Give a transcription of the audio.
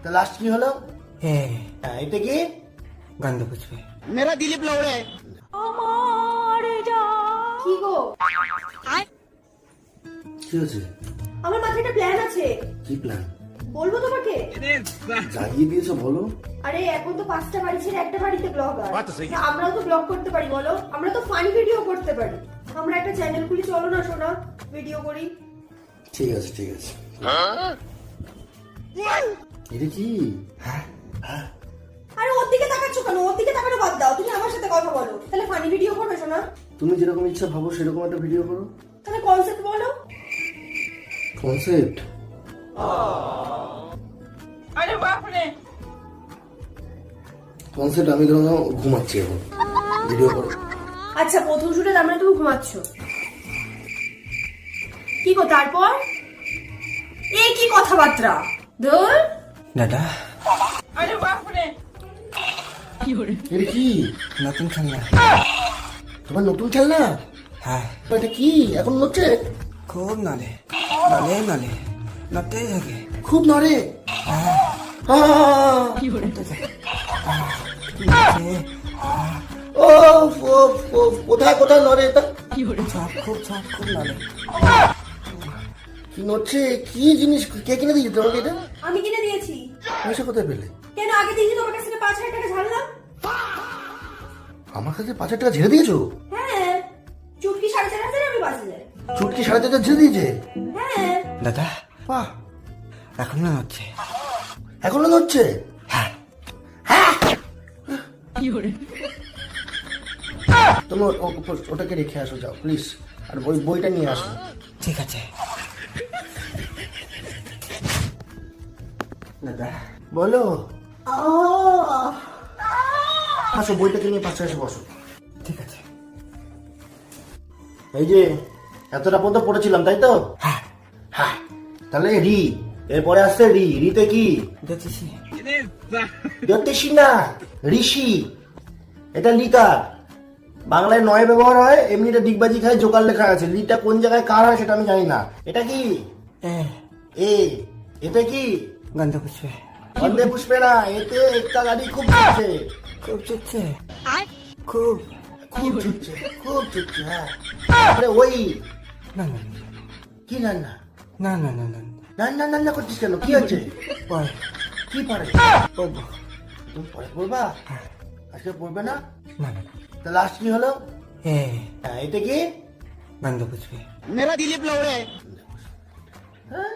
তো লাস্ট কি হলো? হ্যাঁ এটা কি? গন্ধ পুষ্পে। मेरा दिलीप लोड़े কি গো? কি হয়েছে? আমার মাথায় একটা প্ল্যান আছে, কি প্ল্যান? বলবো তোমাকে? জাগিয়ে দিয়েছো, বলো। আরে এখন তো 5টা বাড়ি ছেড়ে একটা বাড়িতে ব্লগার, আমরাও তো ব্লগ করতে পারি বলো, আমরা তো ফানি ভিডিও করতে পারি, আমরা একটা চ্যানেল খুলি, চলো না সোনা ভিডিও করি। ঠিক আছে ঠিক আছে। এটা কি? হ্যাঁ আরে ওর দিকে তাকাচ্ছ কেন? ওর দিকে তাকানো বাদ দাও, তুমি আমার সাথে কথা বলো, তাহলে ফানি ভিডিও করবে সোনা। তুমি যেরকম ইচ্ছা ভাবো সেরকম একটা ভিডিও করো। তাহলে কনসেপ্ট বলো। কনসেপ্ট? अरे बाप रे কনসেপ্ট আমি ধরো ঘুমাচ্ছি এখন, ভিডিও করো। আচ্ছা প্রথম শুটে তার মানে তুমি ঘুমাচ্ছ, কি গো তারপর? এই কি কথাবার্তা ধর। দাদা अरे बाप रे এটা কি? নতুন খেলনা। তোমার নতুন খেলনা? হ্যাঁ এটা কি এখন নড়ছে? খুব নলে নলে নলে নড়তেই থাকে। খুব নড়ে? হ্যাঁ ওফ ওফ ওফ, কোথায় কোথায় নড়ে এটা? সব খুব নলে। কি নড়ছে? কি জিনিস? কে কিনে দিয়েছে তোমাকে এটা? আমি কিনে দিয়েছি। পয়সা কোথায় পেলে? কেন আগে দিয়েছি তোমার কাছ থেকে 5,000 টাকা ঝাড়লাম। আমার কাছে 5,000 টাকা ঝেড়ে দিয়েছো? হ্যাঁ চুটকি 4,500 আমি 5,000। চুটকি 4,500 ঝেড়ে দিয়েছে? হ্যাঁ দাদা বাহ, এখনো নড়ছে। এখনো নড়ছে? হ্যাঁ তুমি ওটাকে রেখে আসো, যাও প্লিজ, আর বইটা নিয়ে আসো। ঠিক আছে দাদা। বলো। আসো, বইটাকে নিয়ে পাশে এসে বসো। ঠিক আছে। এই যে এতটা পর্যন্ত পড়েছিলাম তাই তো? হ্যাঁ হ্যাঁ, তাহলে রি, এরপরে আসছে রি। রিতে কি? দেখেছি। জ্যোতিষী না, ঋষি। এটা লিকার, বাংলায় নয় ব্যবহার হয়, এমনি এটা ডিগবাজি খায়, জোকার লেখা আছে। লিটা কোন জায়গায় কার হয় সেটা আমি জানি না। এটা কি? এ। এটা কি? গন্ধ পুষ্পে। বন্দে পুষ্পে না, এতে একটা গাড়ি খুব ছুটছে। খুব চুচ্ছে। খুব খুব ছুটছে, খুব ছুটছে। হ্যাঁ, আরে ওই না না কি রান্না? না না না না রান্না রান্না করছিস কেন? কি হচ্ছে? পরে কি পড়ে? পড়বো। তুমি পরে পড়বা? আজকে পড়বে না? না না তা লাস্ট কি হলো? হ্যাঁ এটা কি? গন্ধ পুষ্পে। मेरा दिलीप लोड़े হ্যাঁ